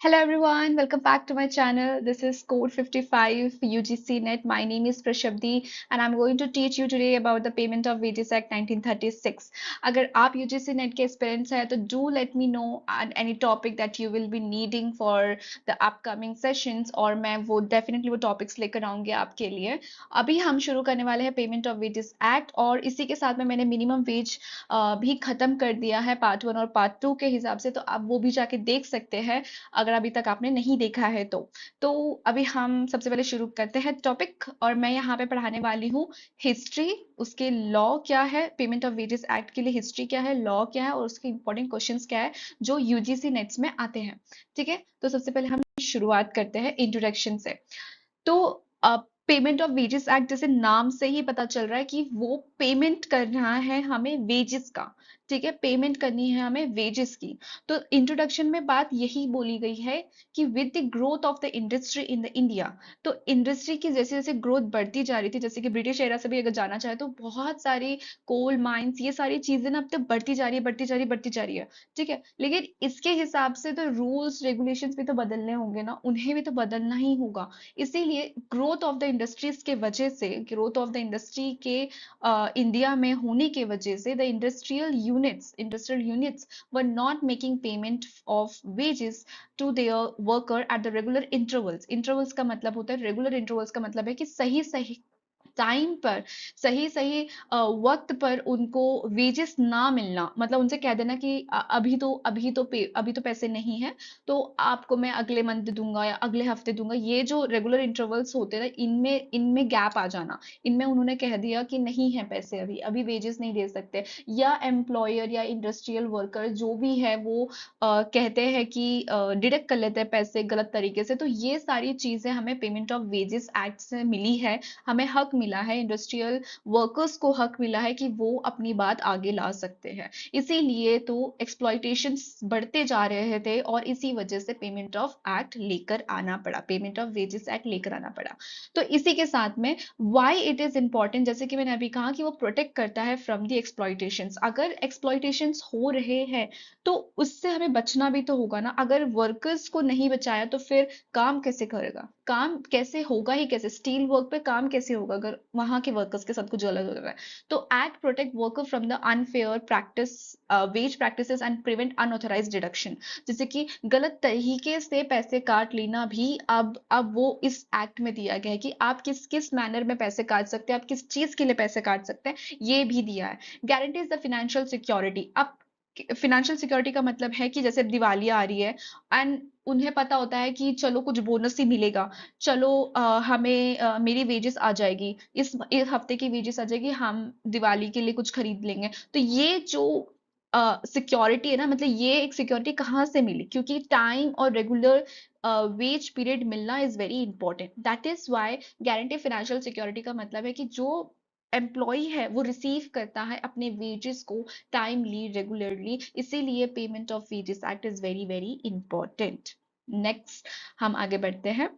Hello everyone, welcome back to my channel. This is Code 55 UGC Net. My name is Prashabdi and I'm going to teach you today about the Payment of Wages Act 1936. अगर आप UGC Net के aspirants हैं तो do let me know on any topic that you will be needing for the upcoming sessions और मैं वो definitely वो topics लेकर आऊंगी आपके लिए। अभी हम शुरू करने वाले हैं Payment of Wages Act और इसी के साथ में मैंने minimum wage भी खत्म कर दिया है पार्ट 1 और पार्ट 2 के हिसाब से, तो आप वो भी जाके देख सकते हैं अगर अभी तक आपने नहीं देखा है तो अभी हम सबसे पहले शुरू करते हैं टॉपिक और मैं यहाँ पे पढ़ाने वाली हूँ हिस्ट्री, उसके लॉ क्या है, पेमेंट ऑफ वेजेस एक्ट के लिए हिस्ट्री क्या है, लॉ क्या है और उसके इंपॉर्टेंट क्वेश्चंस क्या है जो यूजीसी नेट्स में आते हैं। ठीक है, तो सबसे पहले हम शुरुआत करते हैं इंट्रोडक्शन से। तो पेमेंट ऑफ वेजेस एक्ट जैसे नाम से ही पता चल रहा है कि वो पेमेंट करना है हमें वेजेस का। ठीक है, पेमेंट करनी है हमें वेजेस की। तो इंट्रोडक्शन में बात यही बोली गई है कि with the growth of the industry in the India, तो इंडस्ट्री की जैसे जैसे ग्रोथ बढ़ती जा रही थी, जैसे कि ब्रिटिश एरा से भी अगर जाना चाहे तो बहुत सारी कोल माइंस ये सारी चीजें ना अब तक बढ़ती जा रही है, बढ़ती जा रही है, बढ़ती जा रही है। ठीक है, लेकिन इसके हिसाब से तो रूल्स रेगुलेशंस भी तो बदलने होंगे ना, उन्हें भी तो बदलना ही होगा। इसीलिए ग्रोथ ऑफ द इंडस्ट्रीज के वजह से, ग्रोथ ऑफ द इंडस्ट्री के इंडिया में होने के वजह से the industrial units were not making payment of wages to their worker at the regular intervals. Intervals का मतलब होता है, रेगुलर इंटरवल्स का मतलब है कि सही सही टाइम पर, सही सही वक्त पर उनको वेजेस ना मिलना, मतलब उनसे कह देना कि अभी तो पैसे नहीं है, तो आपको मैं अगले मंथ दूंगा या अगले हफ्ते दूंगा। ये जो रेगुलर इंटरवल्स होते हैं इनमें इनमें गैप आ जाना, इनमें उन्होंने कह दिया कि नहीं है पैसे, अभी अभी वेजेस नहीं दे सकते, या एम्प्लॉयर या इंडस्ट्रियल वर्कर जो भी है वो कहते हैं कि डिडक्ट कर लेते हैं पैसे गलत तरीके से। तो ये सारी चीजें हमें पेमेंट ऑफ वेजेस एक्ट से मिली है, हमें हक मिला है, इंडस्ट्रियल वर्कर्स को हक मिला है कि वो अपनी बात आगे ला सकते हैं। इसीलिए तो एक्सप्लॉयटेशन बढ़ते जा रहे थे और इसी वजह से पेमेंट ऑफ एक्ट लेकर आना पड़ा, पेमेंट ऑफ वेजेस एक्ट लेकर आना पड़ा। तो इसी के साथ में व्हाई इट इज इंपॉर्टेंट, जैसे कि मैंने अभी कहा कि वो प्रोटेक्ट करता है फ्रॉम द एक्सप्लॉयटेशंस। अगर एक्सप्लॉयटेशंस हो रहे हैं तो उससे हमें बचना भी तो होगा ना। अगर वर्कर्स को नहीं बचाया तो फिर काम कैसे करेगा, काम कैसे होगा ही कैसे, स्टील वर्क पे काम कैसे होगा अगर वहां के वर्कर्स के साथ कुछ गलत हो रहा है। तो act protect worker from the unfair practice, wage practices and prevent unauthorised deduction. जैसे कि गलत तरीके से पैसे काट लेना भी अब वो इस एक्ट में दिया गया है कि आप किस किस मैनर में पैसे काट सकते हैं, आप किस चीज के लिए पैसे काट सकते हैं, ये भी दिया है। Guarantees the financial security. अब फाइनेंशियल सिक्योरिटी का मतलब है कि जैसे दिवाली आ रही है एंड उन्हें पता होता है कि चलो कुछ बोनस ही मिलेगा, चलो हमें मेरी वेजेस आ जाएगी, इस हफ्ते की वेजेस आ जाएगी, हम दिवाली के लिए कुछ खरीद लेंगे। तो ये जो सिक्योरिटी है ना, मतलब ये एक सिक्योरिटी कहाँ से मिली, क्योंकि टाइम और रेगुलर वेज पीरियड मिलना is very important. That is why guarantee financial security का मतलब है कि जो एम्प्लॉय है वो रिसीव करता है अपने वेजेस को टाइमली, रेगुलरली। इसीलिए payment of wages act is very very important. Next हम आगे बढ़ते हैं।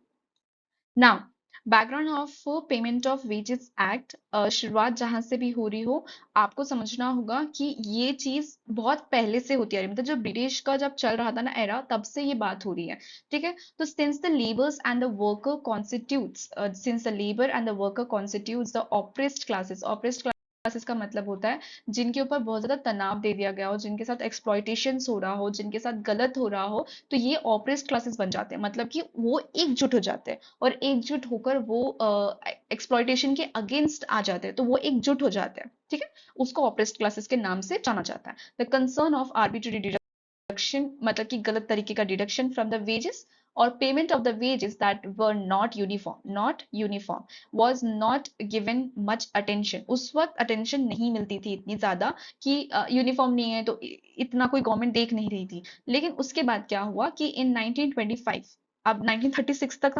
Now background of payment of wages act, शुरुआत जहां से भी हो रही हो आपको समझना होगा कि ये चीज बहुत पहले से होती आ रही है, मतलब जब ब्रिटिश का जब चल रहा था ना एरा, तब से ये बात हो रही है। ठीक है, तो since the labours and the worker constitutes, since the labour and the worker constitutes the oppressed classes, oppressed classes का मतलब होता है जिनके ऊपर बहुत ज्यादा तनाव दे दिया गया हो, जिनके साथ एक्सप्लॉयटेशन हो रहा हो, जिनके साथ गलत हो रहा हो, तो ये ऑप्रेस्ड क्लासेस बन जाते हैं। मतलब कि वो एकजुट हो जाते हैं और एकजुट होकर वो एक्सप्लॉयटेशन के अगेंस्ट आ जाते हैं, तो वो एकजुट हो जाते हैं। ठीक है, उसको ऑप्रेस्ड क्लासेस के नाम से जाना जाता है। The concern of arbitrary deduction, मतलब कि गलत तरीके का डिडक्शन फ्रॉम द वेजेस, और payment of the wages that were not uniform was not given much attention. उस वक्त अटेंशन नहीं मिलती थी इतनी ज्यादा कि यूनिफॉर्म नहीं है तो इतना कोई गवर्नमेंट देख नहीं रही थी। लेकिन उसके बाद क्या हुआ कि इन 1925, अब 1936 तक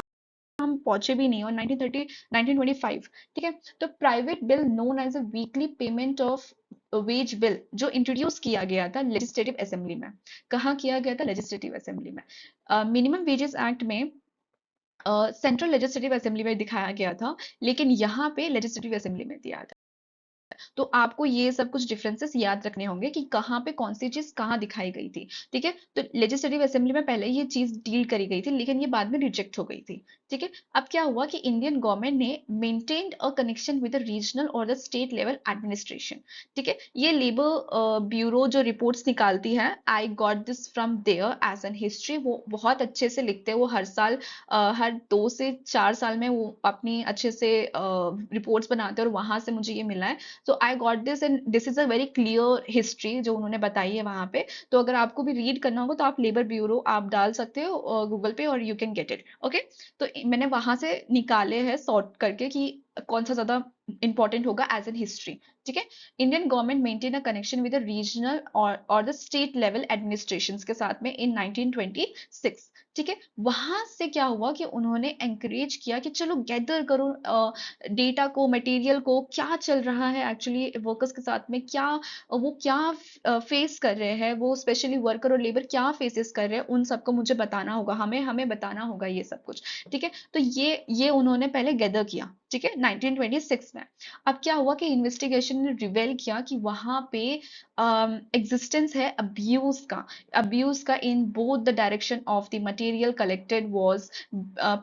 हम पहुंचे भी नहीं और 1930 1925, ठीक है, तो private bill known as a weekly payment of wage bill जो इंट्रोड्यूस किया गया था लेजिस्लेटिव असेंबली में। कहाँ किया गया था? लेजिस्लेटिव असेंबली में। मिनिमम वेजेस एक्ट में सेंट्रल लेजिस्लेटिव असेंबली में दिखाया गया था, लेकिन यहाँ पे लेजिस्लेटिव असेंबली में दिया था। तो आपको ये सब कुछ डिफरेंसेस याद रखने होंगे कि कहाँ पे कौन सी चीज कहाँ दिखाई गई थी। ठीक है, तो लेजिस्लेटिव असेंबली में पहले ये चीज डील करी गई थी, लेकिन ये बाद में रिजेक्ट हो गई थी। ठीक है, अब क्या हुआ कि इंडियन गवर्नमेंट ने maintained a connection with the regional और द स्टेट लेवल एडमिनिस्ट्रेशन। ठीक है, ये लेबर ब्यूरो जो रिपोर्ट्स निकालती है, I got this from there as an history, वो बहुत अच्छे से लिखते हैं। वो हर साल हर 2 से 4 साल में वो अपनी अच्छे से रिपोर्ट्स बनाते हैं, और वहां से मुझे ये मिला है। So I got this, and this is a very clear history जो उन्होंने बताई है वहां पे। तो अगर आपको भी रीड करना होगा तो आप लेबर ब्यूरो आप डाल सकते हो गूगल पे, और you can get it. Okay, तो मैंने वहां से निकाले हैं सॉर्ट करके कि कौन सा ज्यादा इंपॉर्टेंट होगा एज एन हिस्ट्री। ठीक है, Indian government maintain a connection with the regional और द स्टेट लेवल एडमिनिस्ट्रेशंस के साथ में इन 1926। ठीक है, वहां से क्या हुआ कि उन्होंने एंकरेज किया कि चलो गैदर करो डेटा को, मटेरियल को, क्या चल रहा है एक्चुअली वर्कर्स के साथ में, क्या वो क्या फेस कर रहे हैं, वो स्पेशली वर्कर और लेबर क्या फेसेस कर रहे हैं, उन सबको मुझे बताना होगा, हमें हमें बताना होगा ये सब कुछ। ठीक है, तो ये उन्होंने पहले गैदर किया। ठीक है, 1926 में। अब क्या हुआ कि इन्वेस्टिगेशन ने रिवेल किया कि वहां पे एग्जिस्टेंस है अब्यूज का in both the direction of the material collected was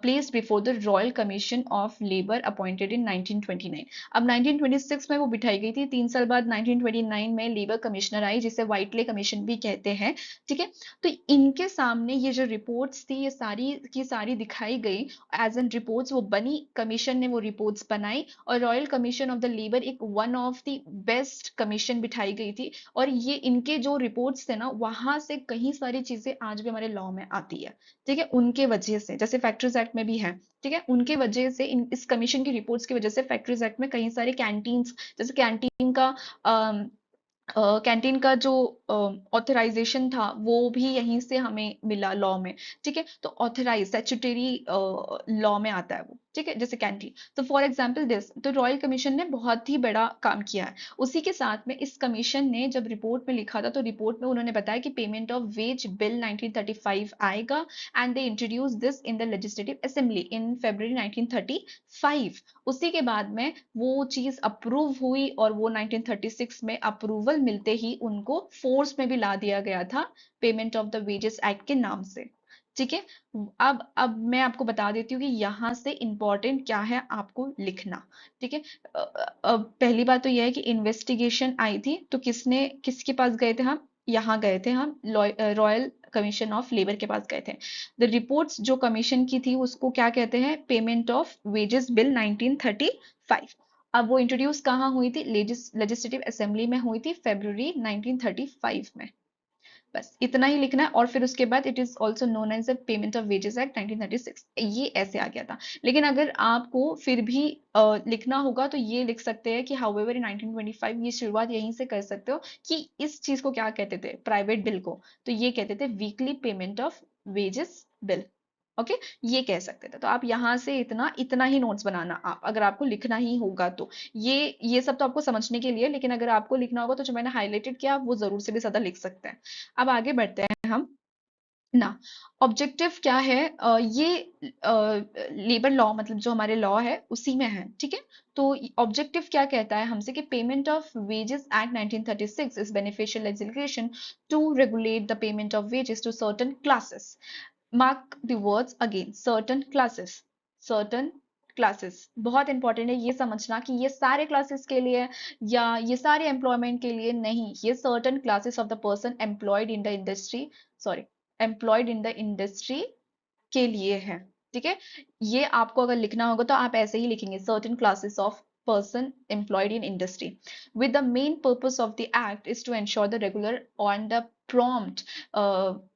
placed before the Royal Commission of Labor appointed in 1929। अब 1926 में वो बिठाई गई थी, 3 साल बाद 1929 में लेबर कमिश्नर आई, जिसे व्हाइटले कमीशन भी कहते हैं। ठीक है, तो इनके सामने ये जो रिपोर्ट्स थी, ये सारी की सारी दिखाई गई एज एन रिपोर्ट्स। वो बनी, कमीशन ने वो रिपोर्ट्स बनाई, और royal commission of the labour एक one of the best commission बिठाई गई थी। और ये इनके जो रिपोर्ट्स थे ना, वहां से कई सारी चीजें आज भी हमारे लॉ में आती है। ठीक है, उनके वजह से, जैसे फैक्ट्रीज एक्ट में भी है। ठीक है, उनके वजह से, इस कमीशन की रिपोर्ट्स की वजह से फैक्ट्रीज एक्ट में कई सारे कैंटीन्स, जैसे कैंटीन का जो ऑथराइजेशन था, वो भी यहीं से हमें मिला लॉ में। ठीक है, तो ऑथराइज स्टैट्यूटरी लॉ में आता है वो। ठीक है, जैसे कैंटीन, तो फॉर एग्जांपल दिस, तो रॉयल कमीशन ने बहुत ही बड़ा काम किया है। उसी के साथ में इस कमीशन ने जब रिपोर्ट में लिखा था, तो रिपोर्ट में उन्होंने बताया कि पेमेंट ऑफ वेज बिल 1935 आएगा, and they introduce this in the legislative assembly in February 1935। उसी के बाद में वो चीज अप्रूव हुई, और वो 1936 में अप्रूवल मिलते ही उनको फोर्स में भी ला दिया गया था, payment of the wages act के नाम से। ठीक है, अब मैं आपको बता देती हूँ कि यहाँ से इंपॉर्टेंट क्या है आपको लिखना। ठीक है, पहली बात तो यह है कि इन्वेस्टिगेशन आई थी, तो किसके पास गए थे हम? यहाँ गए थे हम, रॉयल कमीशन ऑफ लेबर के पास गए थे। द रिपोर्ट्स जो कमीशन की थी, उसको क्या कहते हैं? Payment of wages bill 1935। अब वो इंट्रोड्यूस कहाँ हुई थी? लेजिस्लेटिव असेंबली में हुई थी, February 1935 में। बस इतना ही लिखना है, और फिर उसके बाद it is also known as the payment of wages act 1936। ये ऐसे आ गया था। लेकिन अगर आपको फिर भी लिखना होगा, तो ये लिख सकते हैं कि हाउएवर इन 1925, ये शुरुआत यहीं से कर सकते हो कि इस चीज को क्या कहते थे, प्राइवेट बिल को, तो ये कहते थे weekly payment of wages bill. Okay, ये कह सकते थे। तो आप यहाँ से इतना इतना ही नोट्स बनाना, आप अगर आपको लिखना ही होगा तो। ये सब तो आपको समझने के लिए, लेकिन अगर आपको लिखना होगा तो जो मैंने हाईलाइटेड किया, आप वो जरूर से भी ज्यादा लिख सकते हैं। अब आगे बढ़ते हैं हम ना। ऑब्जेक्टिव क्या है? ये लेबर लॉ, मतलब जो हमारे लॉ है उसी में है। ठीक है, तो ऑब्जेक्टिव क्या कहता है हमसे कि payment of wages act 1936 is beneficial legislation to regulate the payment of wages to certain classes. Mark the words again, certain classes. Certain classes बहुत इंपॉर्टेंट है ये समझना कि ये सारे क्लासेस के लिए, या ये सारे एम्प्लॉयमेंट के लिए नहीं, ये certain classes of the person employed in the industry, sorry, employed in the industry के लिए है। ठीक है, ये आपको अगर लिखना होगा तो आप ऐसे ही लिखेंगे, certain classes of person employed in industry, with the main purpose of the act is to ensure the regular and the prompt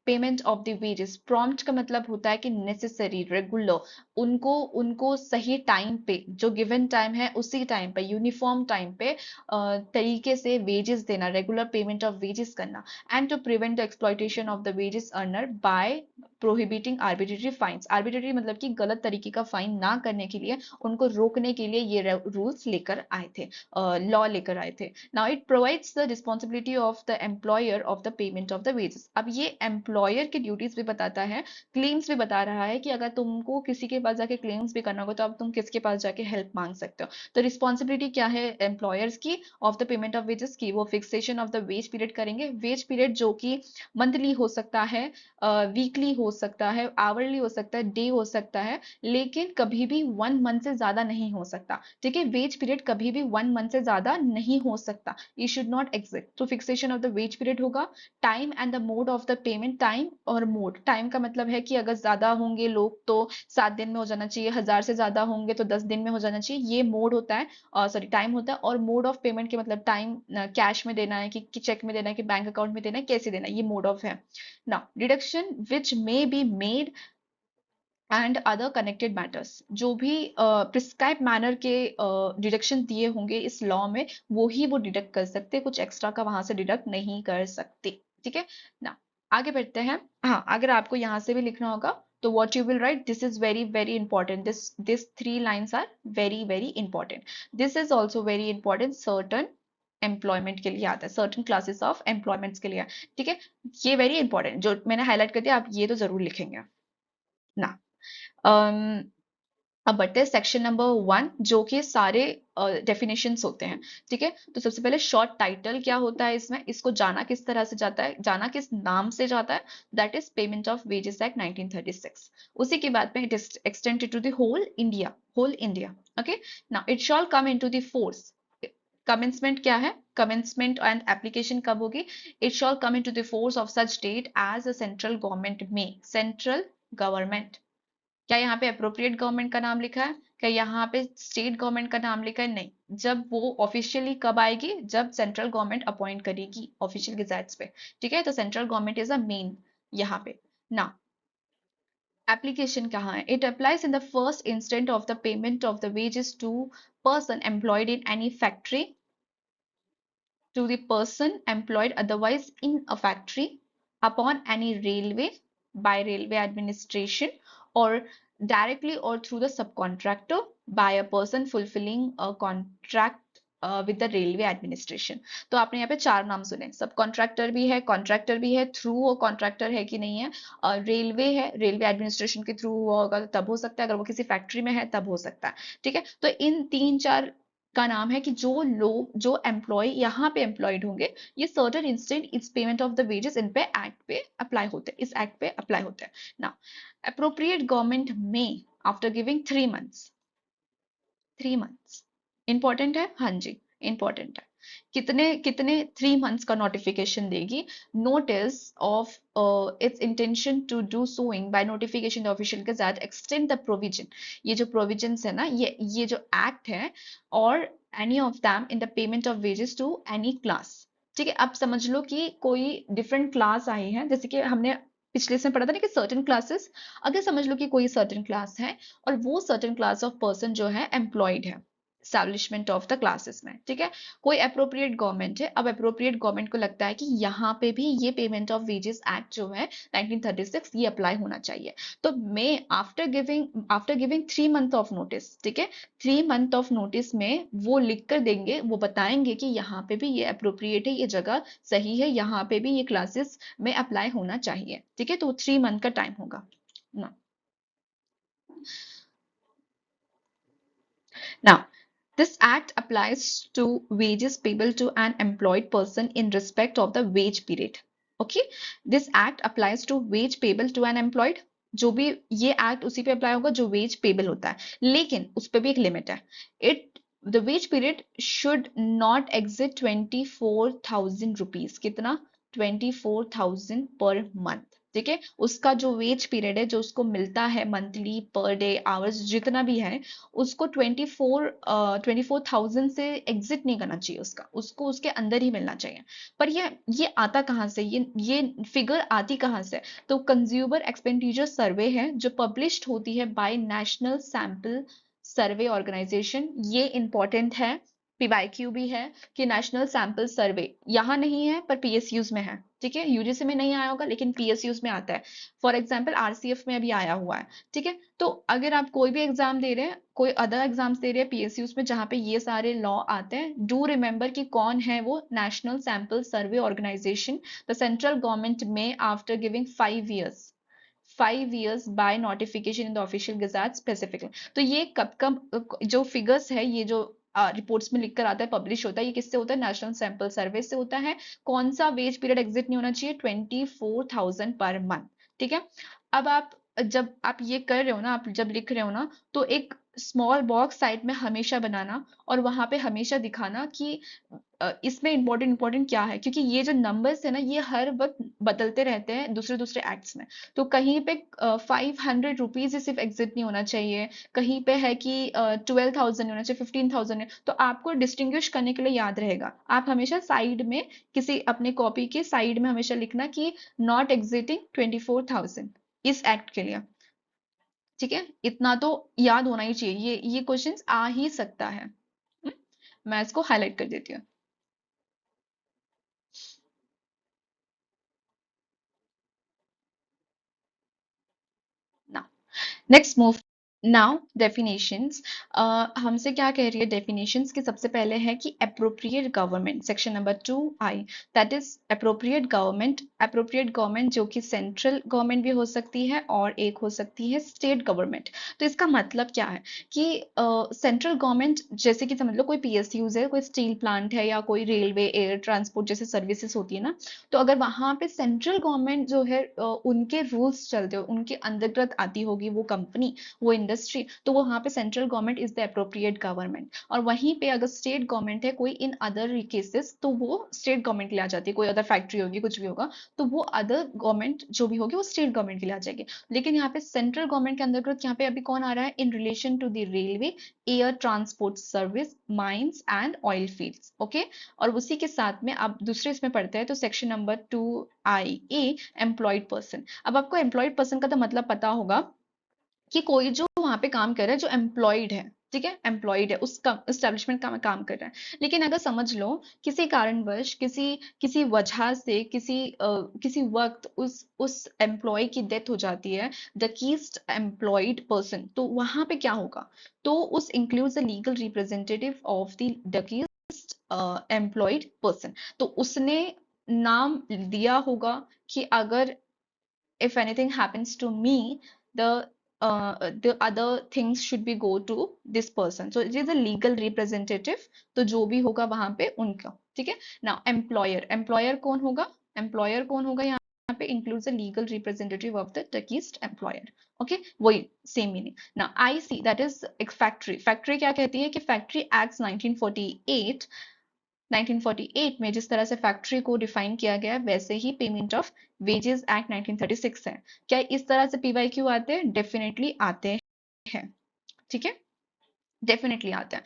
payment of the wages। prompt का मतलब होता है कि necessary, regular, उनको उनको सही टाइम पे, जो गिवन टाइम है उसी टाइम पे, यूनिफॉर्म टाइम पे तरीके से वेजेस देना, रेगुलर पेमेंट ऑफ वेजेस करना, and to prevent the exploitation of the wages earner by prohibiting arbitrary fines. Arbitrary मतलब कि गलत तरीके का फाइन ना करने के लिए, उनको रोकने के लिए ये रूल्स लेकर आए थे, लॉ लेकर आए थे। Now it provides the responsibility of the employer of the payment of the wages. अब ये एम्प्लॉयर की ड्यूटीज भी बताता है, क्लेम्स भी बता रहा है कि अगर तुमको किसी के पास जाके क्लेम्स भी करना होगा तो अब तुम किसके पास जाके हेल्प मांग सकते हो। तो रिस्पॉन्सिबिलिटी क्या है एम्प्लॉयर्स की of the payment of wages की, वो fixation of the wage period करेंगे। वेज पीरियड जो कि मंथली हो सकता है, वीकली हो सकता है, आवरली हो सकता है, डे हो सकता है, लेकिन कभी भी 1 मंथ से ज्यादा नहीं हो सकता। ठीक है, वेज पीरियड कभी भी 1 मंथ से ज्यादा नहीं हो सकता, ये शुड नॉट एग्जिस्ट। तो fixation of the wage period होगा। Time and the mode of the payment, time और मोड, टाइम का मतलब है कि अगर ज्यादा होंगे लोग तो 7 दिन में हो जाना चाहिए, 1000 से ज्यादा होंगे तो 10 दिन में हो जाना चाहिए, ये मोड होता है, सॉरी टाइम होता है। और मोड ऑफ पेमेंट के मतलब टाइम कैश में देना है कि चेक में देना है कि बैंक अकाउंट में देना है, कैसे देना है, ये मोड ऑफ है ना। Deduction which may be made and other connected matters, जो भी प्रिस्क्राइब मैनर के डिडक्शन दिए होंगे इस लॉ में, वो ही वो डिडक्ट कर सकते, कुछ एक्स्ट्रा का वहां से डिडक्ट नहीं कर सकते। ठीक है ना, आगे बढ़ते हैं। हाँ, अगर आपको यहाँ से भी लिखना होगा तो what you will write, this is very very important, this 3 lines are very very important. This is also very important, certain employment के लिए आता है, सर्टन क्लासेस ऑफ एम्प्लॉयमेंट्स के लिए। ठीक है, ये वेरी इंपॉर्टेंट जो मैंने हाईलाइट कर दिया, आप ये तो जरूर लिखेंगे ना। अम, अब बढ़ते हैं सेक्शन नंबर 1, जो कि सारे डेफिनेशंस होते हैं। ठीक है, तो सबसे पहले शॉर्ट टाइटल क्या होता है इसमें, इसको जाना किस तरह से जाता है, जाना किस नाम से जाता है, that is payment of wages act 1936। उसी के बाद में it is extended to the whole India, whole India. Okay, now it shall come into the force. Commencement क्या है, कमेंसमेंट एंड एप्लीकेशन कब होगी, it shall come into the force of such date as a central government में, central government, क्या यहाँ पे appropriate government का नाम लिखा है, क्या यहाँ पे स्टेट गवर्नमेंट का नाम लिखा है, नहीं। जब वो ऑफिशियली कब आएगी, जब सेंट्रल गवर्नमेंट अपॉइंट करेगी ऑफिशियल गेजेट्स पे। ठीक है, तो central government is a main यहाँ पे ना। एप्लीकेशन कहाँ है, it applies in the first instance of the payment of the wages to person employed in any factory, to the person employed otherwise in a factory, upon any railway, by railway administration, or directly or through the subcontractor by a person fulfilling a contract with the railway administration. तो आपने यहाँ पे 4 नाम सुने, सब contractor भी है, contractor भी है, थ्रू वो कॉन्ट्रैक्टर है कि नहीं है, और रेलवे है, रेलवे एडमिनिस्ट्रेशन के थ्रू हुआ होगा तो तब हो सकता है, अगर वो किसी फैक्ट्री में है तब हो सकता है। ठीक है, तो इन 3-4 का नाम है कि जो लोग, जो एम्प्लॉय यहाँ पे एम्प्लॉयड होंगे, ये सर्टेन इंस्टेंट इस payment of the wages in पे एक्ट पे अप्लाई होते हैं, इस एक्ट पे अप्लाई होते हैं ना। अप्रोप्रिएट गवर्नमेंट में after giving 3 months, 3 months important है, हाँ जी इंपॉर्टेंट है। कितने कितने 3 मंथ्स का नोटिफिकेशन देगी, notice of its intention to do sowing by notification the official gazette extend the provision, ये जो प्रोविजंस है ना, ये जो एक्ट है, और any of them in the payment of wages to any class. ठीक है, अब समझ लो कि कोई डिफरेंट क्लास आई है, जैसे कि हमने पिछले इसमें पढ़ा था ना कि सर्टेन क्लासेस, अगर समझ लो कि कोई सर्टेन क्लास है और वो सर्टेन क्लास ऑफ पर्सन जो है एम्प्लॉयड है एस्टैब्लिशमेंट ऑफ द क्लासेस में। ठीक है, कोई अप्रोप्रिएट गवर्नमेंट है, अब अप्रोप्रिएट गवर्नमेंट को लगता है कि यहाँ पे भी ये पेमेंट ऑफ वेजेस एक्ट जो है 1936 ये अप्लाई होना चाहिए। तो मैं after giving 3 month of notice, ठीक है, 3 मंथ ऑफ नोटिस में वो लिख कर देंगे, वो बताएंगे कि यहाँ पे भी ये अप्रोप्रिएट है, ये जगह सही है, यहाँ पे भी ये क्लासेस में अप्लाई होना चाहिए। ठीक है, तो 3 मंथ का टाइम होगा ना। Now, this act applies to wages payable to an employed person in respect of the wage period. Okay, this act applies to wage payable to an employed, जो भी ये एक्ट उसी पे अप्लाई होगा जो वेज पेबल होता है, लेकिन उस पे भी एक लिमिट है। It the wage period should not exit 24,000 rupees, कितना, 24,000 पर मंथ। ठीक है, उसका जो वेज पीरियड है, जो उसको मिलता है मंथली, पर डे, आवर्स, जितना भी है, उसको 24,000 से एग्जिट नहीं करना चाहिए, उसको उसके अंदर ही मिलना चाहिए। पर ये आता कहाँ से, ये फिगर आती कहाँ से, तो कंज्यूमर एक्सपेंडिचर सर्वे है जो पब्लिश्ड होती है by National Sample Survey Organisation, ये इंपॉर्टेंट है। पीवाईक्यू भी है कि नेशनल सैंपल सर्वे यहाँ नहीं है पर पीएसयूज में है। ठीक है, यूजीसी में नहीं आया होगा लेकिन पीएसयूज में आता है। फॉर एग्जांपल आरसीएफ में अभी आया हुआ है। ठीक है, तो अगर आप कोई भी एग्जाम दे रहे हैं, कोई अदर एग्जाम्स दे रहे हैं पीएसयूज में जहाँ पे ये सारे लॉ आते हैं, डू रिमेंबर कि कौन है वो, National Sample Survey Organisation. The central government में after giving 5 years by notification in the official gazette specifically। तो ये कब कब जो फिगर्स है, ये जो रिपोर्ट्स में लिख कर आता है, पब्लिश होता है, ये किससे होता है? नेशनल सैंपल सर्वे से होता है। कौन सा वेज पीरियड एग्जिट नहीं होना चाहिए? 24,000 पर मंथ। ठीक है, अब आप जब आप ये कर रहे हो ना, आप जब लिख रहे हो ना, तो एक स्मॉल बॉक्स साइड में हमेशा बनाना और वहां पे हमेशा दिखाना कि इसमें इंपॉर्टेंट क्या है, क्योंकि ये जो नंबर्स है ना, ये हर वक्त बदलते रहते हैं दूसरे दूसरे एक्ट्स में। तो कहीं पे 500 रुपीज ही सिर्फ एग्जिट नहीं होना चाहिए, कहीं पे है कि 12,000 होना चाहिए, 15,000 है। तो आपको डिस्टिंग्विश करने के लिए याद रहेगा, आप हमेशा साइड में किसी अपने कॉपी के साइड में हमेशा लिखना कि नॉट एग्जिटिंग 24,000 इस एक्ट के लिए। ठीक है, इतना तो याद होना ही चाहिए, ये क्वेश्चंस आ ही सकता है। मैं इसको हाईलाइट कर देती हूँ ना। Next move. Now definitions. हमसे क्या कह रही है डेफिनेशंस की? सबसे पहले है कि appropriate government, section number 2I, that is appropriate government. Appropriate government जो कि सेंट्रल गवर्नमेंट भी हो सकती है और एक हो सकती है स्टेट गवर्नमेंट। तो इसका मतलब क्या है कि सेंट्रल गवर्नमेंट जैसे कि समझ लो कोई पीएसयूज है, कोई स्टील प्लांट है या कोई रेलवे एयर ट्रांसपोर्ट जैसे सर्विसेज होती है ना, तो अगर वहां पे सेंट्रल गवर्नमेंट जो है उनके रूल्स चलते हो, उनके अंतर्गत आती होगी वो कंपनी, वो इंडस्ट्री, तो वो वहां पे central government is the appropriate government. और वहीं पे अगर स्टेट गवर्नमेंट है कोई इन अदर केसेस, तो वो स्टेट गवर्नमेंट के लिए आ जाती है। कोई अदर फैक्ट्री होगी, कुछ भी होगा, तो वो अदर गवर्नमेंट जो भी होगी वो स्टेट गवर्नमेंट के लिए आ जाएगी। लेकिन यहाँ पे सेंट्रल गवर्नमेंट के अंतर्गत यहाँ पे अभी कौन आ रहा है? In relation to the railway, air transport service, mines and oil fields. Okay, और उसी के साथ में आप दूसरे इसमें पढ़ते हैं तो section number 2IA, employed person. अब आपको एम्प्लॉयड पर्सन का तो मतलब पता होगा कि कोई जो वहां पे काम कर रहा है, जो एम्प्लॉयड है, ठीक है, एम्प्लॉयड है, उस एस्टेब्लिशमेंट का काम कर रहा है। लेकिन अगर समझ लो किसी कारणवश, किसी किसी वजह से, किसी वक्त उस एम्प्लॉय की डेथ हो जाती है, डकीस्ट एम्प्लॉयड पर्सन, तो वहां पे क्या होगा? तो उस includes the legal representative of the deceased employed person. तो उसने नाम दिया होगा कि अगर if anything happens to me, the other things should be go to this person, so it is a legal representative। तो जो भी होगा वहां पे उनका, ठीक है। नाउ एम्प्लॉयर, एम्प्लॉयर कौन होगा? एम्प्लॉयर कौन होगा यहाँ पे? Includes the legal representative of the deceased employer. Okay, वही same meaning. Now I see, that is एक फैक्ट्री। फैक्ट्री क्या कहती है कि फैक्ट्री एक्ट 1948, 1948 में जिस तरह से फैक्ट्री को डिफाइन किया गया, वैसे ही पेमेंट ऑफ वेजेस एक्ट 1936 है। क्या इस तरह से पीवाईक्यू आते हैं? डेफिनेटली आते हैं। ठीक है, डेफिनेटली आते हैं।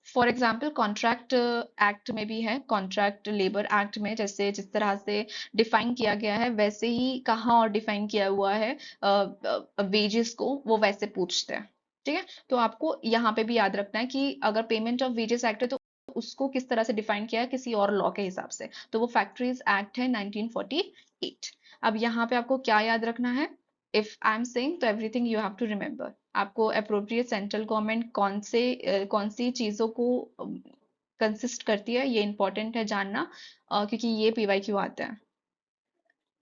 फॉर एग्जाम्पल कॉन्ट्रैक्ट एक्ट में भी है, कॉन्ट्रैक्ट लेबर एक्ट में जैसे जिस तरह से डिफाइन किया गया है, वैसे ही कहाँ और डिफाइन किया हुआ है वेजेस को, वो वैसे पूछते हैं। ठीक है, तो आपको यहाँ पे भी याद रखना है कि अगर पेमेंट ऑफ वेजेस एक्ट है तो उसको किस तरह से डिफाइन किया है, किसी और लॉ के हिसाब से। तो वो फैक्ट्रीज एक्ट है 1948। अब यहाँ पे आपको क्या याद रखना है? इफ आई एम सेइंग तो everything you have to remember. आपको अप्रोप्रिएट सेंट्रल गवर्नमेंट कौन सी चीजों को कंसिस्ट करती है, ये इंपॉर्टेंट है जानना, क्योंकि ये पीवाईक्यू आता है।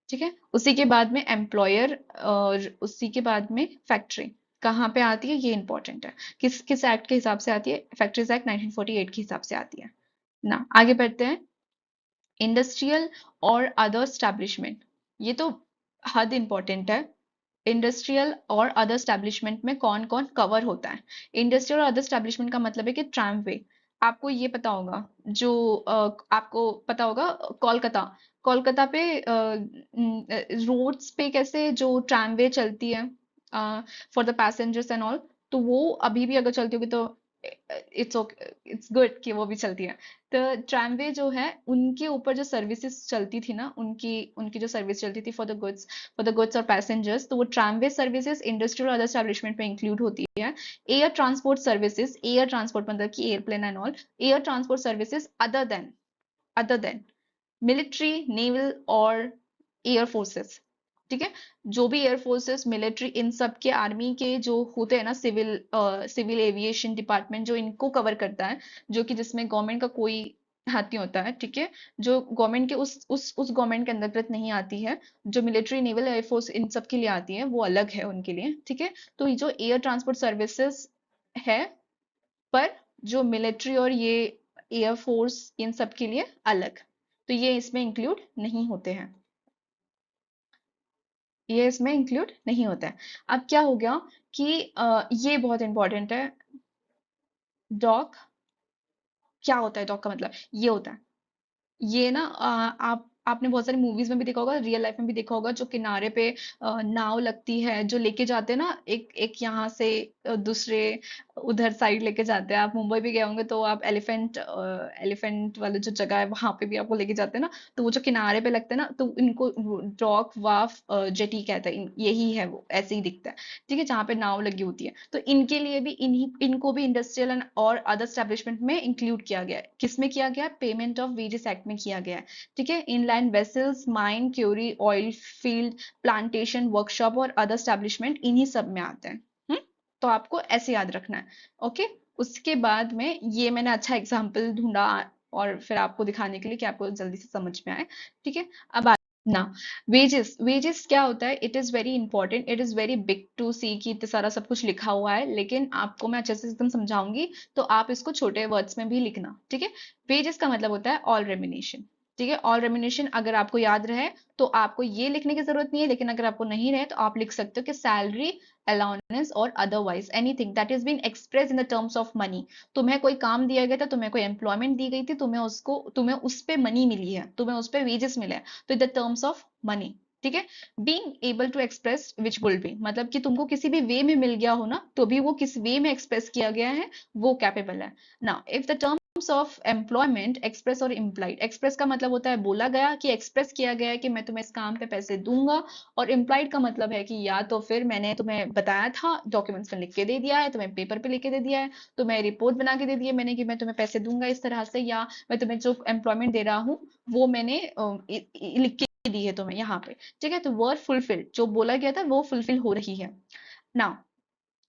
ठीक है, उसी के बाद में एम्प्लॉयर और उसी के बाद में फैक्ट्री कहाँ पे आती है, ये इंपॉर्टेंट है। किस किस एक्ट के हिसाब से आती है? फैक्ट्रीज एक्ट 1948 के हिसाब से आती है ना। आगे बढ़ते हैं। इंडस्ट्रियल और अदर स्टैब्लिशमेंट, ये तो हद इंपॉर्टेंट है। इंडस्ट्रियल और अदर स्टैब्लिशमेंट में कौन कौन कवर होता है? इंडस्ट्रियल और अदर स्टैब्लिशमेंट का मतलब है कि ट्रामवे। आपको ये पता होगा, जो आपको पता होगा कोलकाता, कोलकाता पे रोड्स पे कैसे जो ट्रामवे चलती है for the passengers and all, तो वो अभी भी अगर चलती होगी तो इट्स ओके, इट्स गुड कि वो भी चलती है। तो ट्रामवे जो है उनके ऊपर जो सर्विसेज चलती थी ना, उनकी उनकी जो सर्विस चलती थी फॉर द गुड्स और पैसेंजर्स, तो वो ट्रामवे सर्विसेज इंडस्ट्रियल और अदर एस्टैब्लिशमेंट में इंक्लूड होती है। Air transport services, air transport मतलब कि airplane and all, air transport services other than military, naval और एयर फोर्सेस। ठीक है, जो भी एयर फोर्सेस, मिलिट्री, इन सब के, आर्मी के जो होते हैं ना, सिविल एविएशन डिपार्टमेंट जो इनको कवर करता है, जो कि जिसमें गवर्नमेंट का कोई हाथ नहीं होता है। ठीक है, जो गवर्नमेंट के उस गवर्नमेंट के अंतर्गत नहीं आती है, जो मिलिट्री, नेवल, एयरफोर्स इन सब के लिए आती है, वो अलग है उनके लिए। ठीक है, तो ये जो एयर ट्रांसपोर्ट सर्विसेज है, पर जो मिलिट्री और ये एयरफोर्स इन सब के लिए अलग, तो ये इसमें इंक्लूड नहीं होते हैं, ये इसमें इंक्लूड नहीं होता है। अब क्या हो गया कि ये बहुत इंपॉर्टेंट है। डॉक, क्या होता है डॉक का मतलब? ये होता है, ये ना आप आपने बहुत सारी मूवीज में भी देखा होगा, रियल लाइफ में भी देखा होगा, जो किनारे पे नाव लगती है, जो लेके जाते हैं ना, एक एक यहाँ से दूसरे उधर साइड लेके जाते हैं। आप मुंबई भी गए होंगे तो आप एलिफेंट वाला जो जगह है वहां पे भी आपको लेके जाते हैं ना, तो वो जो किनारे पे लगते हैं ना, तो इनको डॉक वाफ जेटी कहते हैं। यही है, वो ऐसे ही दिखता है। ठीक है, जहाँ पे नाव लगी होती है, तो इनके लिए भी इनको भी इंडस्ट्रियल एंड और अदर स्टैब्लिशमेंट में इंक्लूड किया गया है। किसमें किया गया है? पेमेंट ऑफ वेजेस एक्ट में किया गया है। ठीक है, inland vessels, mine, quarry, oil field, plantation, workshop और अदर स्टैब्लिशमेंट इन्हीं सब में आते हैं। तो आपको ऐसे याद रखना है। ओके, उसके बाद में ये मैंने अच्छा एग्जाम्पल ढूंढा और फिर आपको दिखाने के लिए कि आपको जल्दी से समझ में आए। ठीक है, अब ना, वेजेस, वेजेस क्या होता है? It is very important, it is very big to see कि इतना सारा सब कुछ लिखा हुआ है, लेकिन आपको मैं अच्छे से एकदम समझाऊंगी, तो आप इसको छोटे वर्ड्स में भी लिखना। ठीक है, वेजेस का मतलब होता है ऑल रेम्युनेशन। ठीक है, ऑल रेम्युनेशन अगर आपको याद रहे तो आपको ये लिखने की जरूरत नहीं है, लेकिन अगर आपको नहीं रहे तो आप लिख सकते हो कि सैलरी, अलाउंस और otherwise anything that is been express in the terms of money. तुम्हें कोई काम दिया गया था, तुम्हें कोई एम्प्लॉयमेंट दी गई थी, तुम्हें उस पे मनी मिली है, तुम्हें उस पे वेजेस मिले हैं, तो in the terms of money. ठीक है, being able to express which will be, मतलब कि तुमको किसी भी वे में मिल गया हो ना, तो भी वो किस वे में एक्सप्रेस किया गया है, वो कैपेबल है। Now if the terms of employment express और इम्प्लाइड, एक्सप्रेस का मतलब होता है बोला गया, कि एक्सप्रेस किया गया है कि मैं तुम्हें इस काम पे पैसे दूंगा, और इम्प्लाइड का मतलब है कि या तो फिर मैंने तुम्हें बताया था, डॉक्यूमेंट्स में लिख के दे दिया है, तुम्हें पेपर पे लिख के दे दिया है, तुम्हें रिपोर्ट बना के दे दी है मैंने कि मैं तुम्हें पैसे दूंगा इस तरह से, या मैं तुम्हें जो एम्प्लॉयमेंट दे रहा हूँ वो मैंने लिख के दी है तुम्हें यहाँ पे। ठीक है, तो वर्ड फुलफिल, जो बोला गया था वो फुलफिल हो रही है। नाउ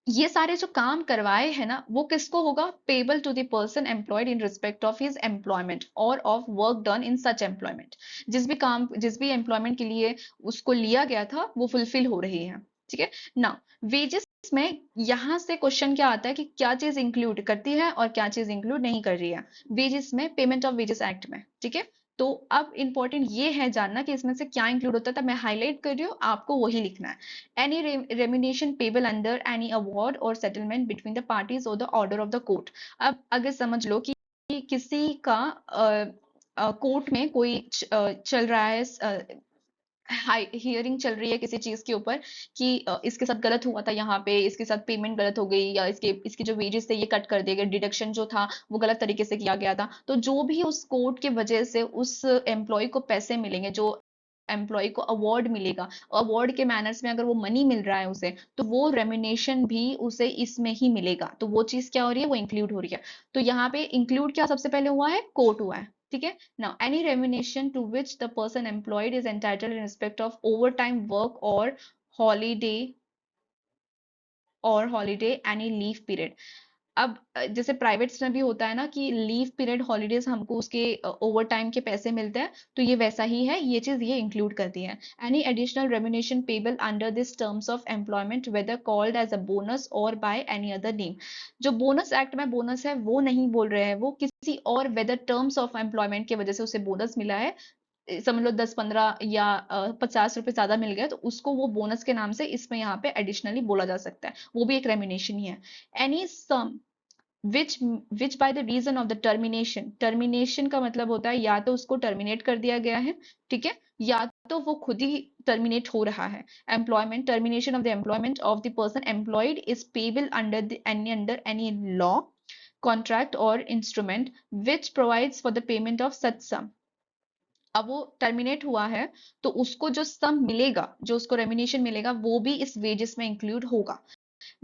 ये सारे जो काम करवाए हैं ना, वो किसको होगा? Payable to the person employed in respect of his employment or of work done in such employment. जिस भी एम्प्लॉयमेंट के लिए उसको लिया गया था, वो फुलफिल हो रही है। ठीक है ना, वेजेस में यहां से क्वेश्चन क्या आता है कि क्या चीज इंक्लूड करती है और क्या चीज इंक्लूड नहीं कर रही है वेजेस में, पेमेंट ऑफ वेजेस एक्ट में। ठीक है, तो अब इंपॉर्टेंट ये है जानना कि इसमें से क्या इंक्लूड होता था। मैं हाईलाइट कर रही हूँ, आपको वही लिखना है। any remuneration payable under any award or settlement between the parties or the order of the court। अब अगर समझ लो कि किसी का कोर्ट में कोई चल रहा है, हियरिंग चल रही है किसी चीज के ऊपर, कि इसके साथ गलत हुआ था, यहाँ पे इसके साथ पेमेंट गलत हो गई, या इसके जो वेजेस थे ये कट कर दिए गए, डिडक्शन जो था वो गलत तरीके से किया गया था, तो जो भी उस कोर्ट के वजह से उस एम्प्लॉय को पैसे मिलेंगे, जो एम्प्लॉय को अवार्ड मिलेगा, अवार्ड के मैनर्स में अगर वो मनी मिल रहा है उसे, तो वो रेम्युनेशन भी उसे इसमें ही मिलेगा। तो वो चीज क्या हो रही है? वो इंक्लूड हो रही है। तो यहाँ पे इंक्लूड क्या सबसे पहले हुआ है? कोर्ट हुआ है। ठीक है, now any remuneration to which the person employed is entitled in respect of overtime work holiday holiday any leave period। अब जैसे प्राइवेट्स में भी होता है ना कि लीव पीरियड, हॉलीडेज हमको उसके ओवर टाइम के पैसे मिलते हैं, तो ये वैसा ही है, ये चीज ये इंक्लूड करती है। Any additional remuneration payable under this terms of employment whether called as a bonus or by any other name. जो बोनस एक्ट में बोनस है वो नहीं बोल रहे हैं, वो किसी और वेदर टर्म्स ऑफ एम्प्लॉयमेंट की वजह से उसे बोनस मिला है, समझ लो 10-15 या 50 रुपए ज्यादा मिल गए, तो उसको वो बोनस के नाम से इसमें यहाँ पे एडिशनली बोला जा सकता है, वो भी एक रेम्युनेशन ही है। Any sum which which by the reason of the termination का मतलब होता है या तो उसको टर्मिनेट कर दिया गया है, ठीक है, या तो वो खुद ही टर्मिनेट हो रहा है। Employment, termination of the employment of the person employed is payable under any law contract or instrument which provides for the payment of such sum. अब वो टर्मिनेट हुआ है तो उसको जो सम मिलेगा, जो उसको रेम्युनेशन मिलेगा, वो भी इस वेजेस में इंक्लूड होगा,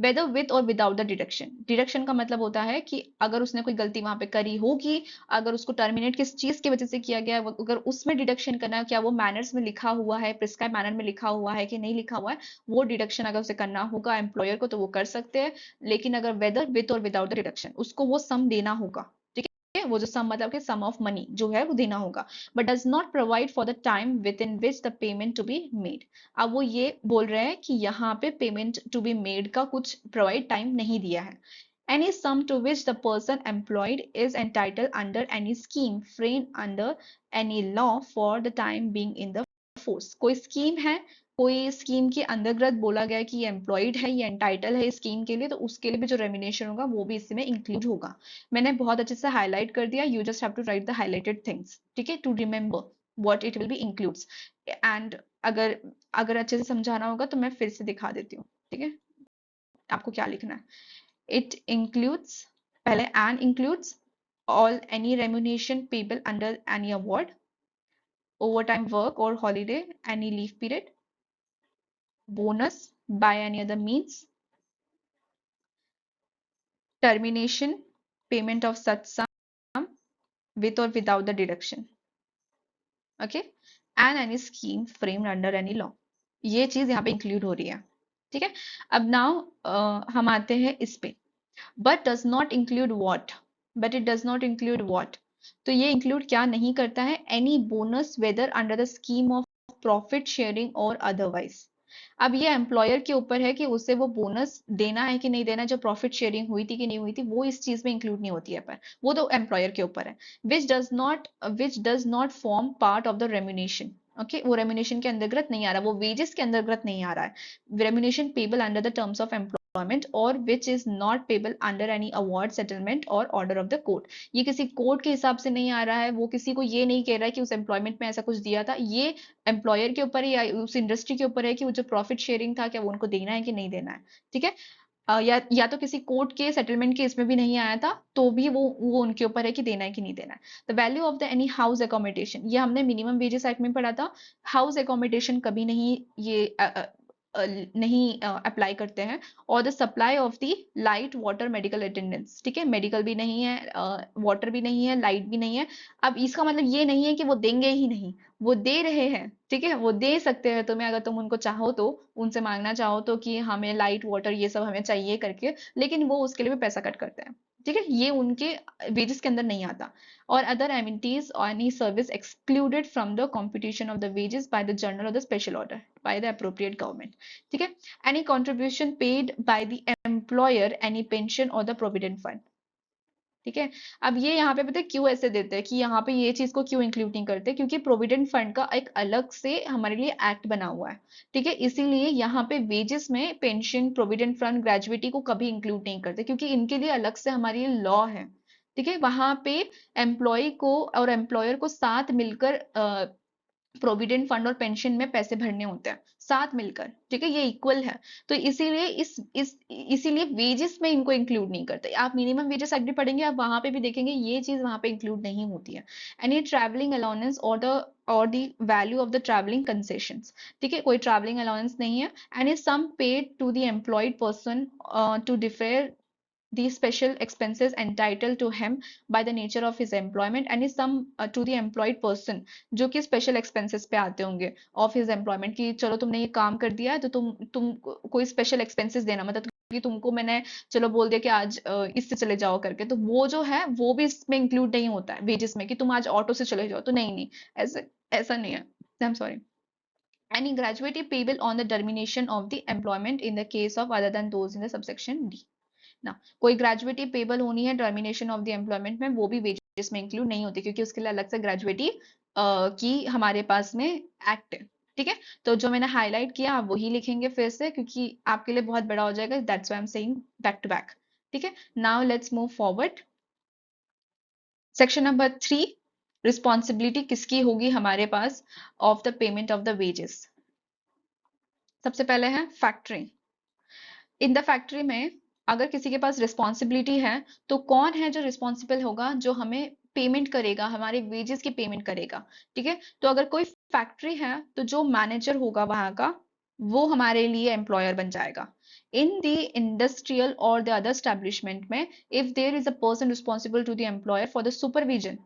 वेदर विद और विदाउट द डिडक्शन। डिडक्शन का मतलब होता है कि अगर उसने कोई गलती वहां पे करी होगी, अगर उसको टर्मिनेट किस चीज की वजह से किया गया है, अगर उसमें डिडक्शन करना है, क्या वो मैनर्स में लिखा हुआ है, प्रिस्क्राइब मैनर में लिखा हुआ है कि नहीं लिखा हुआ है, वो डिडक्शन अगर उसे करना होगा एम्प्लॉयर को तो वो कर सकते हैं। लेकिन अगर वेदर विद और विदाउट द डिडक्शन, उसको वो सम देना होगा, ठीक है, वो जो सम मतलब कि सम ऑफ मनी जो है वो देना होगा, but does not provide for the time within which the payment to be made. अब वो ये बोल रहे हैं कि यहाँ पे पेमेंट टू बी मेड का कुछ प्रोवाइड टाइम नहीं दिया है। Any sum to which the person employed is entitled under any scheme framed under any law for the time being in the force। कोई स्कीम है, कोई स्कीम के अंतर्गत बोला गया है कि ये एम्प्लॉयड है, ये एंटाइटल है स्कीम के लिए, तो उसके लिए भी जो रेम्युनेशन होगा वो भी इसमें इंक्लूड होगा। मैंने बहुत अच्छे से हाईलाइट कर दिया, you just have to write the highlighted things, ठीक है, to remember what it will be includes. And अगर अगर अच्छे से समझाना होगा तो मैं फिर से दिखा देती हूँ, ठीक है, आपको क्या लिखना है। इट इंक्लूड्स, पहले and includes all any remuneration payable under any award, overtime work or holiday, any leave period, bonus by any other means, termination, payment of such sum with or without the deduction, okay, and any scheme framed under any law। ये चीज यहाँ पे include हो रही है, ठीक है। अब नाउ हम आते हैं इस पे, but does not include what, but it does not include what, तो ये इंक्लूड क्या नहीं करता है, any bonus whether under the scheme of profit sharing or otherwise। अब ये एम्प्लॉयर के ऊपर है कि उसे वो बोनस देना है कि नहीं देना, जो प्रॉफिट शेयरिंग हुई थी कि नहीं हुई थी, वो इस चीज में इंक्लूड नहीं होती है, पर वो तो एम्प्लॉयर के ऊपर है। Which does not form part of the remuneration, okay, वो रेम्युनेशन के अंतर्गत नहीं आ रहा, वो वेजेस के अंतर्गत नहीं आ रहा है। Remuneration payable under the terms of employment or which is not payable under any award settlement or order of the court. ये किसी कोर्ट के हिसाब से नहीं आ रहा है, वो किसी को ये नहीं कह रहा है कि उस एम्प्लॉयमेंट में ऐसा कुछ दिया था, ये एम्प्लॉयर के ऊपर है या उस इंडस्ट्री के ऊपर है कि वो जो प्रॉफिट शेयरिंग था क्या वो उनको देना है कि नहीं देना है, ठीक है। या तो किसी कोर्ट के सेटलमेंट के इसमें भी नहीं आया था तो भी वो उनके ऊपर है कि देना है कि नहीं देना है। The value of the any house accommodation, ये हमने मिनिमम वेजेस एक्ट में पढ़ा था। हाउस एकोमोडेशन कभी नहीं ये नहीं अप्लाई करते हैं। और the supply of the light water medical attendance, ठीक है, मेडिकल भी नहीं है, वाटर भी नहीं है, लाइट भी नहीं है। अब इसका मतलब ये नहीं है कि वो देंगे ही नहीं, वो दे रहे हैं, ठीक है, वो दे सकते हैं तुम्हें, अगर तुम उनको चाहो तो उनसे मांगना चाहो तो कि हमें लाइट वाटर ये सब हमें चाहिए करके, लेकिन वो उसके लिए भी पैसा कट करते हैं, ठीक है, ये उनके वेजेस के अंदर नहीं आता। Or other amenities or any service excluded from the competition of the wages by the general or the special order by the appropriate government, ठीक है। Any contribution paid by the employer, any pension or the provident fund, ठीक है। अब ये यहाँ पे पता है क्यों ऐसे देते हैं कि यहाँ पे ये चीज को क्यों इंक्लूड नहीं करते, क्योंकि प्रोविडेंट फंड का एक अलग से हमारे लिए एक्ट बना हुआ है, ठीक है, इसीलिए यहाँ पे वेजेस में पेंशन, प्रोविडेंट फंड, ग्रेजुइटी को कभी इंक्लूड नहीं करते, क्योंकि इनके लिए अलग से हमारी लॉ है, ठीक है। वहां पे एम्प्लॉय को और एम्प्लॉयर को साथ मिलकर प्रोविडेंट फंड और पेंशन में पैसे भरने होते हैं साथ मिलकर, ठीक है, ये इक्वल है। तो इसीलिए इसीलिए वेजेस में इनको इंक्लूड नहीं करते। आप मिनिमम वेजेस एक्ट भी पढ़ेंगे, आप वहां पे भी देखेंगे ये चीज वहां पे इंक्लूड नहीं होती है। एनी ट्रैवलिंग अलाउंस और the value of the travelling concessions, ठीक है, कोई ट्रैवलिंग अलाउंस नहीं है। Any sum paid to the employed person to differ the special expenses entitled to him by the nature of his employment, and is some to the employed person, जो कि special expenses पे आते होंगे of his employment, कि चलो तुमने ये काम कर दिया है तो तुम कोई स्पेशल एक्सपेंसेस देना, मतलब कि तुमको मैंने चलो बोल दिया कि आज इससे चले जाओ करके, तो वो जो है वो भी इसमें इंक्लूड नहीं होता है वेजेस में, कि तुम आज ऑटो से चले जाओ, तो नहीं नहीं, ऐसे ऐसा नहीं है, I am sorry. Any gratuity payable on the termination of the employment in the case of other than those in the subsection D ना, कोई ग्रेजुएटी पेबल होनी है टर्मिनेशन ऑफ द एम्प्लॉयमेंट में, वो भी वेजेस में इंक्लूड नहीं होती, क्योंकि उसके लिए अलग से ग्रेजुएटी की हमारे पास में एक्ट है, ठीक है। तो जो मैंने हाईलाइट किया आप वही लिखेंगे फिर से, क्योंकि आपके लिए बहुत बड़ा हो जाएगा, that's why I am saying back to back, ठीक है। Now let's move forward. Section number 3, responsibility किसकी होगी हमारे पास of the payment of the wages. सबसे पहले है फैक्टरी। इन द फैक्ट्री में अगर किसी के पास रिस्पॉन्सिबिलिटी है तो कौन है जो रिस्पॉन्सिबल होगा, जो हमें पेमेंट करेगा, हमारे वेजेस की पेमेंट करेगा। ठीक है, तो अगर कोई फैक्ट्री है तो जो मैनेजर होगा वहां का, वो हमारे लिए एम्प्लॉयर बन जाएगा। इन द इंडस्ट्रियल और द अदर स्टैब्लिशमेंट में, if there is a person responsible to the employer for the supervision,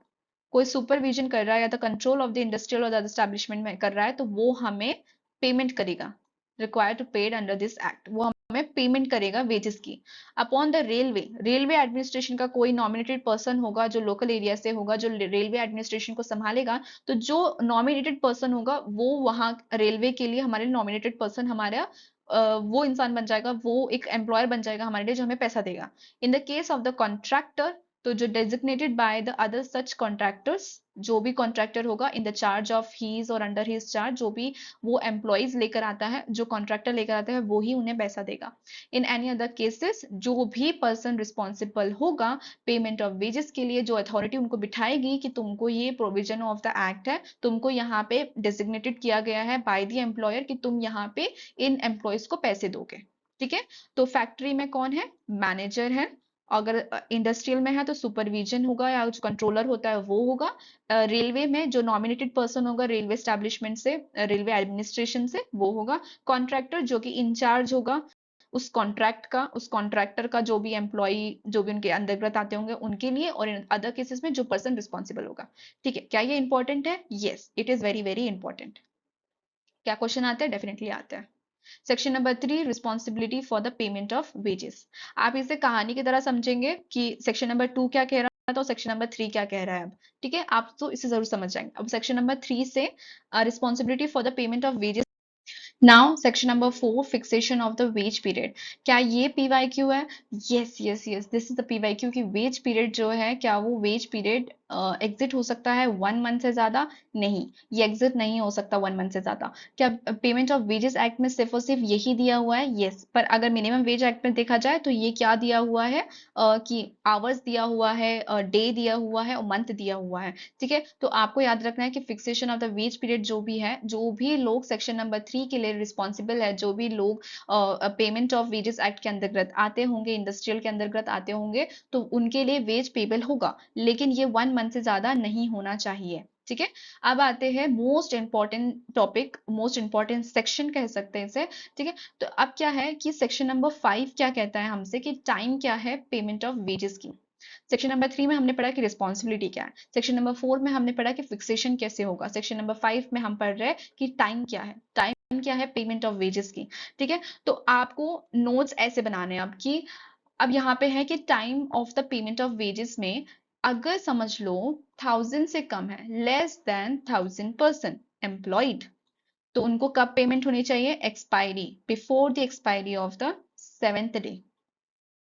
कोई सुपरविजन कर रहा है या तो कंट्रोल ऑफ द इंडस्ट्रियल और द एस्टैब्लिशमेंट में कर रहा है, तो वो हमें पेमेंट करेगा। Require to paid under this act, वो हमें पेमेंट करेगा वेजेस की। Upon the railway, railway administration का कोई नॉमिनेटेड पर्सन होगा जो लोकल एरिया से होगा, जो रेलवे एडमिनिस्ट्रेशन को संभालेगा, तो जो नॉमिनेटेड पर्सन होगा वो वहां रेलवे के लिए हमारे नॉमिनेटेड पर्सन, हमारा वो इंसान बन जाएगा, वो एक एम्प्लॉयर बन जाएगा हमारे लिए, जो हमें पैसा देगा। In the case of the contractor, तो जो designated by the other such contractors, जो भी कॉन्ट्रैक्टर होगा in the charge of his और अंडर हिज चार्ज, जो भी वो एम्प्लॉइज लेकर आता है, जो कॉन्ट्रैक्टर लेकर आता है, वो ही उन्हें पैसा देगा। इन एनी अदर केसेस, जो भी पर्सन रिस्पॉन्सिबल होगा पेमेंट ऑफ वेजेस के लिए, जो अथॉरिटी उनको बिठाएगी कि तुमको ये प्रोविजन ऑफ द एक्ट है, तुमको यहाँ पे डेजिग्नेटेड किया गया है बाय द एम्प्लॉयर कि तुम यहाँ पे इन एम्प्लॉइज को पैसे दोगे। ठीक है, तो फैक्ट्री में कौन है? मैनेजर है। अगर इंडस्ट्रियल में है तो सुपरविजन होगा या जो कंट्रोलर होता है वो होगा। रेलवे में जो नॉमिनेटेड पर्सन होगा रेलवे एस्टैब्लिशमेंट से, रेलवे एडमिनिस्ट्रेशन से, वो होगा। कॉन्ट्रैक्टर जो कि इंचार्ज होगा उस कॉन्ट्रैक्ट का, उस कॉन्ट्रैक्टर का, जो भी एम्प्लॉय, जो भी उनके अंतर्गत आते होंगे उनके लिए, और इन अदर केसेस में जो पर्सन रिस्पॉन्सिबल होगा। ठीक है, क्या ये इंपॉर्टेंट है? Yes, it is very very important. क्या क्वेश्चन आते हैं? डेफिनेटली आते हैं। Section number 3, responsibility for the payment of wages. आप इसे कहानी की तरह समझेंगे कि सेक्शन नंबर 2 क्या कह रहा था और सेक्शन नंबर 3 क्या कह रहा है अब। ठीक है, आप तो इसे जरूर समझ जाएंगे। अब सेक्शन नंबर 3 से responsibility for the payment of wages. Now section number 4, fixation of the wage period. क्या ये पीवाईक्यू है? Yes yes yes, this is the PYQ कि वेज पीरियड जो है, क्या वो वेज पीरियड एग्जिट हो सकता है 1 मंथ से ज्यादा? नहीं, ये एग्जिट नहीं हो सकता 1 मंथ से ज्यादा। क्या पेमेंट ऑफ वेजेस एक्ट में सिर्फ और सिर्फ यही दिया हुआ है? यस, पर अगर मिनिमम वेज एक्ट में देखा जाए तो ये क्या दिया हुआ है, कि आवर्स दिया हुआ है, डे दिया हुआ है और मंथ दिया हुआ है। ठीक है, तो आपको याद रखना है कि fixation of the wage period जो भी है, जो भी लोग सेक्शन नंबर 3 के लिए रिस्पॉन्सिबल है, जो भी लोग पेमेंट ऑफ वेजेस एक्ट के अंतर्गत आते होंगे, इंडस्ट्रियल के अंतर्गत आते होंगे, तो उनके लिए वेज पेबल होगा, लेकिन ये 1 मंथ से ज्यादा नहीं होना चाहिए। ठीक है, अब आते हैं most important topic, most important section कह सकते हैं इसे। ठीक है, तो अब क्या है कि सेक्शन नंबर 5 क्या कहता है हमसे कि टाइम क्या है पेमेंट ऑफ वेजेस की। सेक्शन नंबर 3 में हमने पढ़ा कि रिस्पॉन्सिबिलिटी क्या है, सेक्शन नंबर 4 में हमने पढ़ा कि फिक्सेशन कैसे होगा, सेक्शन नंबर 5 में हम पढ़ रहे हैं कि टाइम क्या है, टाइम क्या है पेमेंट ऑफ वेजेस की। ठीक है, तो आपको नोट्स ऐसे बनाने हैं अब कि अब यहाँ पे है कि time of the payment of wages में, अगर समझ लो 1000 से कम है, लेस देन 1000 पर्सन एम्प्लॉयड, तो उनको कब पेमेंट होनी चाहिए? Expiry, before the expiry of the 7th day.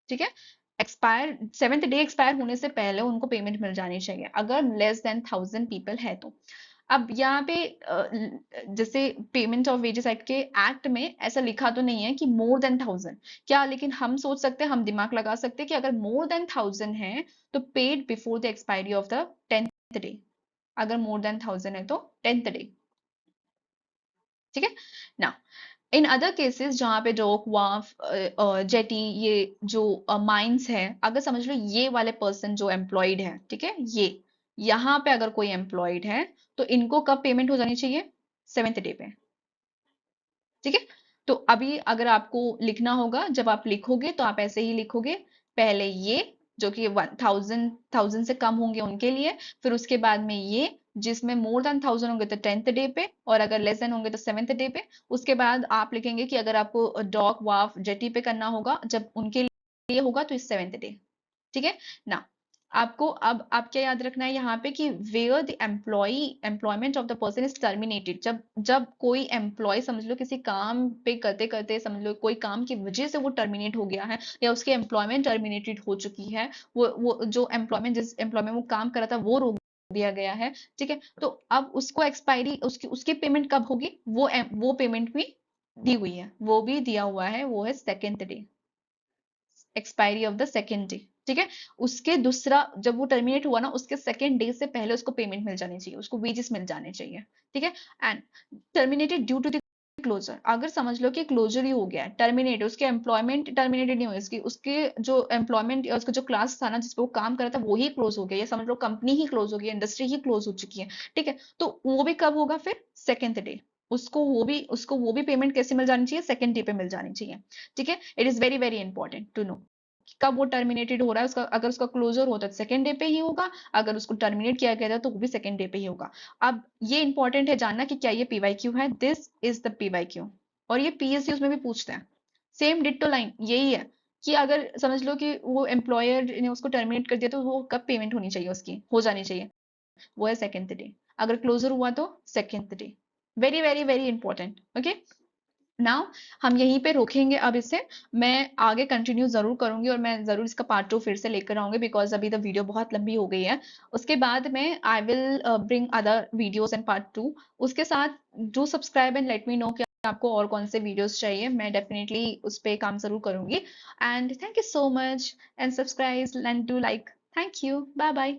ठीक है, एक्सपायर 7th डे एक्सपायर होने से पहले उनको पेमेंट मिल जानी चाहिए, अगर लेस देन 1000 पीपल है तो। अब यहाँ पे जैसे पेमेंट ऑफ वेजेस एक्ट के एक्ट में ऐसा लिखा तो नहीं है कि मोर देन 1000, क्या, लेकिन हम सोच सकते हैं, हम दिमाग लगा सकते हैं कि अगर मोर देन 1000 है तो paid before the expiry of the 10th day. अगर मोर देन 1000 है तो 10th डे। ठीक है ना। इन अदर केसेस जहां पे डॉक वाफ जेटी, ये जो माइंस है, अगर समझ लो ये वाले पर्सन जो एम्प्लॉयड है, ठीक है, ये यहाँ पे अगर कोई एम्प्लॉयड है तो इनको कब पेमेंट हो जानी चाहिए? 7th डे पे। ठीक है, तो अभी अगर आपको लिखना होगा, जब आप लिखोगे तो आप ऐसे ही लिखोगे, पहले ये जो कि 1000 से कम होंगे उनके लिए, फिर उसके बाद में ये जिसमें मोर देन 1000 होंगे तो 10th डे पे, और अगर लेस देन होंगे तो 7th डे पे। उसके बाद आप लिखेंगे कि अगर आपको डॉक वाफ जेटी पे करना होगा, जब उनके लिए होगा तो इस 7th डे। ठीक है ना। आपको अब आप क्या याद रखना है यहाँ पे कि where the employment of the person is terminated, जब जब कोई एम्प्लॉय समझ लो किसी काम पे करते करते समझ लो कोई काम की वजह से वो टर्मिनेट हो गया है, या उसकी एम्प्लॉयमेंट टर्मिनेटेड हो चुकी है, वो जो एम्प्लॉयमेंट, जिस एम्प्लॉयमेंट वो काम कर रहा था वो रोक दिया गया है। ठीक है, तो अब उसको एक्सपायरी, उसकी उसकी पेमेंट कब होगी? वो पेमेंट भी दी हुई है, वो भी दिया हुआ है, वो है 2nd day, expiry of the 2nd day. ठीक है, उसके दूसरा जब वो टर्मिनेट हुआ ना, उसके 2nd डे से पहले उसको पेमेंट मिल जानी चाहिए, उसको वेजेस मिल जाने चाहिए। ठीक है, and terminated due to the closure, अगर समझ लो कि क्लोजर ही हो गया है, टर्मिनेट, उसके एम्प्लॉयमेंट टर्मिनेटेड नहीं हुई, उसकी उसके जो एम्प्लॉयमेंट, उसका जो क्लास था ना जिसपे वो काम कर रहा था वो ही क्लोज हो गया, या समझ लो कंपनी ही क्लोज हो गई, इंडस्ट्री ही क्लोज हो चुकी है, ठीक है, तो वो भी कब होगा फिर? Second day. उसको वो भी पेमेंट कैसे मिल जानी चाहिए? सेकेंड डे पे मिल जानी चाहिए, ठीक है। It is very very important to know कब वो टर्मिनेटेड हो रहा है उसका, अगर उसका क्लोजर होता है तो सेकेंड डे पे ही होगा, अगर उसको टर्मिनेट किया गया था तो वो भी सेकेंड डे पे ही होगा। अब ये इंपॉर्टेंट है जानना कि क्या ये पीवाईक्यू है, दिस इज द पीवाईक्यू। और ये पीएसयू में भी पूछते हैं, सेम डिट्टो लाइन यही है कि अगर समझ लो कि वो एम्प्लॉयर ने उसको टर्मिनेट कर दिया तो वो कब पेमेंट होनी चाहिए, उसकी हो जानी चाहिए, वो है सेकेंड डे। अगर क्लोजर हुआ तो second day. Very very very important, okay. Now हम यहीं पे रोकेंगे अब इसे, मैं आगे कंटिन्यू जरूर करूंगी और मैं जरूर इसका पार्ट टू फिर से लेकर आऊंगी, बिकॉज अभी द वीडियो बहुत लंबी हो गई है। उसके बाद में I will bring other videos and part two. उसके साथ do subscribe and let me know कि आपको और कौन से वीडियोस चाहिए, मैं डेफिनेटली उस पर काम जरूर करूंगी। And thank you so much, and subscribe and do like. Thank you, bye bye.